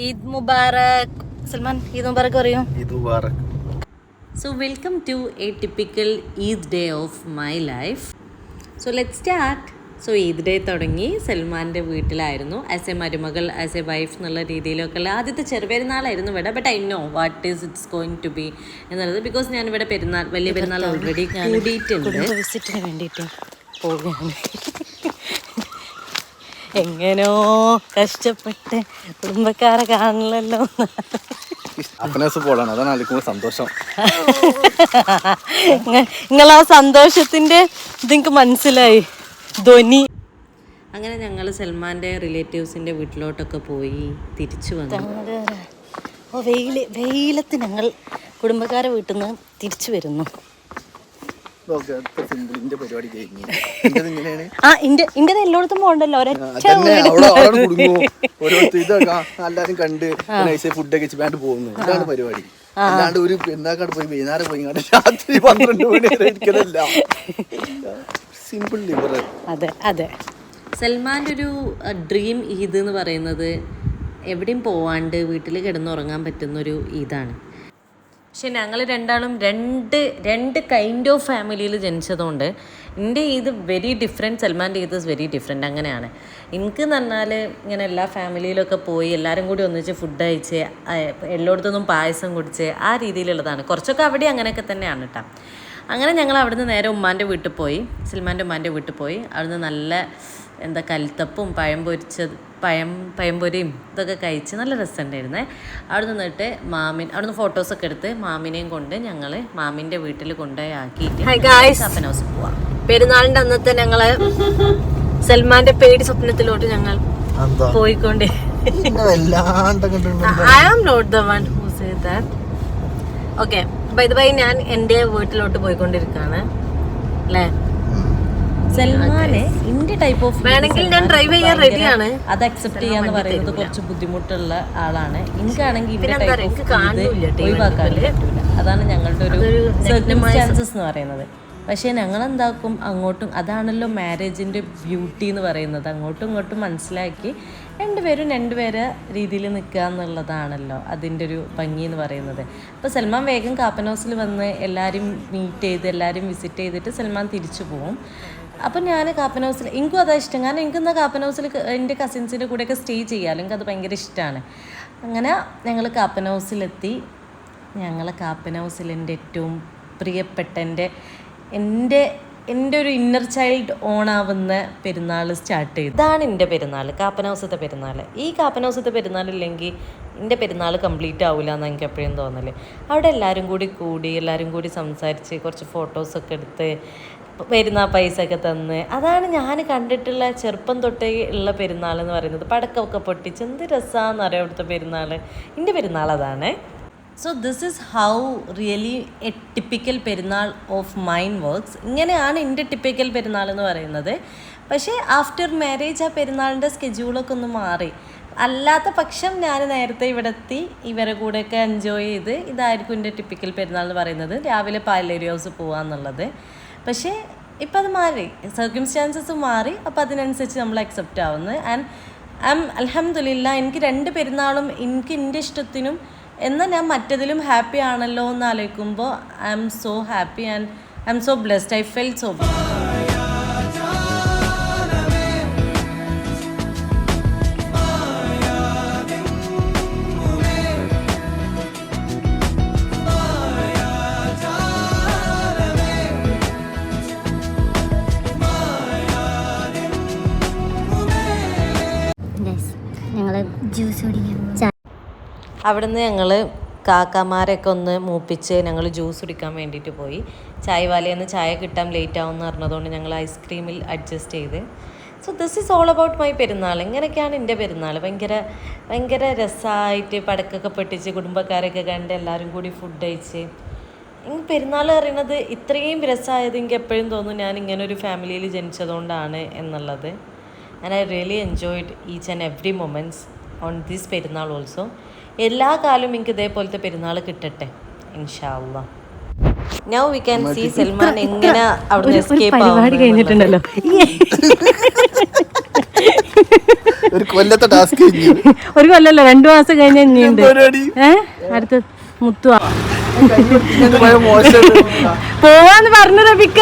Eid Mubarak. Salman, Eid Mubarak പറയൂ. Eid Mubarak. So welcome to a typical Eid day of my life. So let's start. So Eid day തുടങ്ങി സൽമാൻ്റെ വീട്ടിലായിരുന്നു as a മരുമകൾ as a wife എന്നുള്ള രീതിയിലൊക്കെ ഉള്ള ആദ്യത്തെ ചെറുപെരുന്നാളായിരുന്നു ഇവിടെ. But I know what is it's going to be എന്നുള്ളത് ബിക്കോസ് ഞാൻ ഇവിടെ പെരുന്നാൾ വലിയ പെരുന്നാൾ ഓൾറെഡി കൂടിയിട്ടുണ്ട്. വിസിറ്റിന് വേണ്ടിയിട്ട് പോവുകയാണ്. എങ്ങനെയോ കഷ്ടപ്പെട്ട് കുടുംബക്കാരെ കാണില്ലല്ലോ. സന്തോഷം. നിങ്ങൾ ആ സന്തോഷത്തിന്റെ ഇതെനിക്ക് മനസ്സിലായി ധ്വനി. അങ്ങനെ ഞങ്ങൾ സൽമാന്റെ റിലേറ്റീവ്സിന്റെ വീട്ടിലോട്ടൊക്കെ പോയി തിരിച്ചു വന്നു. വെയിലത്ത് ഞങ്ങൾ കുടുംബക്കാരെ വീട്ടിൽ നിന്ന് തിരിച്ചു വരുന്നു. എല്ലായിടത്തും പോകണ്ടല്ലോ, എല്ലാരും കണ്ട് ഫുഡ് കഴിച്ച് പോകുന്നു. ഇതാണ് പരിപാടി. അല്ലാണ്ട് ഒരു പെരുന്നാക്കാട് പോയി വൈകുന്നേരം പോയി രാത്രി 12 മണി വരെ ഇരിക്കലല്ല. Simple liver. അതെ അതെ. സൽമാൻ്റെ ഒരു ഡ്രീം ഈദ് എന്ന് പറയുന്നത് എവിടെയും പോവാണ്ട് വീട്ടിൽ കിടന്നുറങ്ങാൻ പറ്റുന്നൊരു ഈദാണ്. പക്ഷെ ഞങ്ങൾ രണ്ടാളും രണ്ട് കൈൻഡ് ഓഫ് ഫാമിലിയിൽ ജനിച്ചതുകൊണ്ട് എൻ്റെ ഈദ് വെരി ഡിഫറെൻറ്റ്, സൽമാൻ്റെ ഈദ് ഇസ് വെരി ഡിഫറെൻറ്റ്. അങ്ങനെയാണ് എനിക്ക് എന്ന് പറഞ്ഞാൽ ഇങ്ങനെ എല്ലാ ഫാമിലിയിലൊക്കെ പോയി എല്ലാവരും കൂടി ഒന്നിച്ച് ഫുഡ് കഴിച്ച് എല്ലായിടത്തുനിന്നും പായസം കുടിച്ച് ആ രീതിയിലുള്ളതാണ്. കുറച്ചൊക്കെ അവിടെ അങ്ങനെയൊക്കെ തന്നെയാണ് കേട്ടോ. അങ്ങനെ ഞങ്ങൾ അവിടുന്ന് നേരെ ഉമ്മാൻ്റെ വീട്ടിൽ പോയി, സൽമാൻ്റെ ഉമ്മാൻ്റെ വീട്ടിൽ പോയി. അവിടുന്ന് നല്ല കൽത്തപ്പും പഴംപൊരിയും ഇതൊക്കെ കഴിച്ച് നല്ല രസമുണ്ടായിരുന്നേ. അവിടെ നിന്നിട്ട് അവിടുന്ന് ഫോട്ടോസൊക്കെ എടുത്ത് മാമിനെയും കൊണ്ട് ഞങ്ങൾ മാമിൻ്റെ വീട്ടിൽ കൊണ്ടുപോയി ആക്കിയിട്ട് കപ്പൻ ഹൗസിൽ പോവാം. പെരുന്നാളിൻ്റെ അന്നത്തെ ഞങ്ങള് സൽമാന്റെ പേടി സ്വപ്നത്തിലോട്ട് ഞങ്ങൾ പോയിക്കൊണ്ടേ. I am not the one who say that. Okay, by the way ഞാൻ എൻ്റെ വീട്ടിലോട്ട് പോയിക്കൊണ്ടിരിക്കുകയാണ് അല്ലേ. സൽമാന് ഇന്റെ ടൈപ്പ് ഓഫ് വേണമെങ്കിൽ ഞാൻ ഡ്രൈവ് ചെയ്യാൻ റെഡിയാണ്. അത് അക്സെപ്റ്റ് ചെയ്യാന്ന് പറയുന്നത് കുറച്ച് ബുദ്ധിമുട്ടുള്ള ആളാണ്. എനിക്കാണെങ്കിൽ ഇവരുടെ ടൈപ്പ് ഓഫ് ഒഴിവാക്കാൻ പറ്റില്ല. അതാണ് ഞങ്ങളുടെ ഒരു സർക്കംസ്റ്റാൻസസ് എന്ന് പറയുന്നത്. പക്ഷേ ഞങ്ങളെന്താക്കും അങ്ങോട്ടും, അതാണല്ലോ മാരേജിൻ്റെ ബ്യൂട്ടി എന്ന് പറയുന്നത്. അങ്ങോട്ടും ഇങ്ങോട്ടും മനസ്സിലാക്കി രണ്ടുപേരെ രീതിയിൽ നിൽക്കുക എന്നുള്ളതാണല്ലോ അതിൻ്റെ ഒരു ഭംഗി എന്ന് പറയുന്നത്. അപ്പോൾ സൽമാൻ വേഗം കാപ്പൻ ഹൗസിൽ വന്ന് എല്ലാവരും മീറ്റ് ചെയ്ത് എല്ലാവരും വിസിറ്റ് ചെയ്തിട്ട് സൽമാൻ തിരിച്ചു പോകും. അപ്പം ഞാൻ കാപ്പൻ ഹൗസിൽ എനിക്കും അതാണ് ഇഷ്ടം. കാരണം എനിക്കെന്നാൽ കാപ്പൻ ഹൗസിൽ എൻ്റെ കസിൻസിൻ്റെ കൂടെയൊക്കെ സ്റ്റേ ചെയ്യാമല്ലോ, എനിക്കത് ഭയങ്കര ഇഷ്ടമാണ്. അങ്ങനെ ഞങ്ങൾ കാപ്പൻ ഹൗസിലെത്തി. കാപ്പൻ ഹൗസിൽ എൻ്റെ ഏറ്റവും പ്രിയപ്പെട്ട എൻ്റെ ഒരു ഇന്നർ ചൈൽഡ് ഓണാവുന്ന പെരുന്നാൾ സ്റ്റാർട്ട് ചെയ്തു. ഇതാണ് എൻ്റെ പെരുന്നാൾ, കാപ്പൻ ഹൗസത്തെ പെരുന്നാൾ. ഈ കാപ്പൻ ഹൗസത്തെ പെരുന്നാളില്ലെങ്കിൽ എൻ്റെ പെരുന്നാൾ കംപ്ലീറ്റ് ആവില്ല എന്നാണ് എനിക്ക് എപ്പോഴും തോന്നല്. അവിടെ എല്ലാവരും കൂടി സംസാരിച്ച് കുറച്ച് ഫോട്ടോസൊക്കെ എടുത്ത് വരുന്ന പൈസ ഒക്കെ തന്ന്, അതാണ് ഞാൻ കണ്ടിട്ടുള്ള ചെറുപ്പം തൊട്ടേ ഉള്ള പെരുന്നാൾ എന്ന് പറയുന്നത്. പടക്കമൊക്കെ പൊട്ടിച്ച് എന്ത് രസമാണെന്നറിയാം അവിടുത്തെ പെരുന്നാൾ. എൻ്റെ പെരുന്നാൾ അതാണ്. So this is how really A typical പെരുന്നാൾ ഓഫ് മൈൻ വർക്ക്സ്. ഇങ്ങനെയാണ് എൻ്റെ ടിപ്പിക്കൽ പെരുന്നാൾ എന്ന് പറയുന്നത്. പക്ഷേ ആഫ്റ്റർ മാരേജ് ആ പെരുന്നാളിൻ്റെ സ്കെഡ്യൂളൊക്കെ ഒന്ന് മാറി. അല്ലാത്ത പക്ഷം ഞാൻ നേരത്തെ ഇവിടെ എത്തി ഇവരെ കൂടെയൊക്കെ എൻജോയ് ചെയ്ത് ഇതായിരിക്കും എൻ്റെ ടിപ്പിക്കൽ പെരുന്നാൾ എന്ന് പറയുന്നത്. രാവിലെ പാലേരി ഹൗസ് പോകാമെന്നുള്ളത്. പക്ഷേ ഇപ്പം അത് മാറി, സർക്കംസ്റ്റാൻസസ് മാറി. അപ്പോൾ അതിനനുസരിച്ച് നമ്മൾ അക്സെപ്റ്റ് ആവുന്നു. ആൻഡ് അൽഹംദുലില്ലാ എനിക്ക് 2 പെരുന്നാളും എനിക്ക് എൻ്റെ ഇഷ്ടത്തിനും എന്നാൽ ഞാൻ മറ്റതിലും ഹാപ്പി ആണല്ലോ എന്ന് ആലോചിക്കുമ്പോൾ I M so happy and I M so blessed. I felt so blessed. അവിടുന്ന് ഞങ്ങൾ കാക്കാമാരൊക്കെ ഒന്ന് മൂപ്പിച്ച് ഞങ്ങൾ ജ്യൂസ് കുടിക്കാൻ വേണ്ടിയിട്ട് പോയി. ചായവാലയിൽ ചായ കിട്ടാൻ ലേറ്റ് ആവുമെന്ന് പറഞ്ഞതുകൊണ്ട് ഞങ്ങൾ ഐസ്ക്രീമിൽ അഡ്ജസ്റ്റ് ചെയ്ത്. So this is all about my പെരുന്നാൾ. ഇങ്ങനെയൊക്കെയാണ് എൻ്റെ പെരുന്നാൾ. ഭയങ്കര രസമായിട്ട് പടക്കൊക്കെ പൊട്ടിച്ച് കുടുംബക്കാരൊക്കെ കണ്ട് എല്ലാവരും കൂടി ഫുഡ് കഴിച്ച്. എനിക്ക് പെരുന്നാൾ പറയുന്നത് ഇത്രയും രസമായത് എനിക്ക് എപ്പോഴും തോന്നും ഞാൻ ഇങ്ങനെ ഒരു ഫാമിലിയിൽ ജനിച്ചതുകൊണ്ടാണ് എന്നുള്ളത്. And I really enjoyed each and every moments on this Perunnal also. എല്ലാ കാലവും എനിക്ക് ഇതേപോലത്തെ പെരുന്നാൾ കിട്ടട്ടെ ഇൻഷാ അല്ലാഹ്. Now we can see Salman എങ്ങനെ അവിടുന്ന് എസ്കേപ്പ് ആവും. കഴിഞ്ഞിട്ടുണ്ടല്ലോ. ഒരു കൊല്ലത്തെ ടാസ്ക് ഒരു കൊല്ലല്ലോ 2 മാസം കഴിഞ്ഞ ഇനിയുണ്ട്. പരിപാടി അടുത്ത മുത്തുവാ മോശം പോവാന്ന് പറഞ്ഞു റബിക്ക.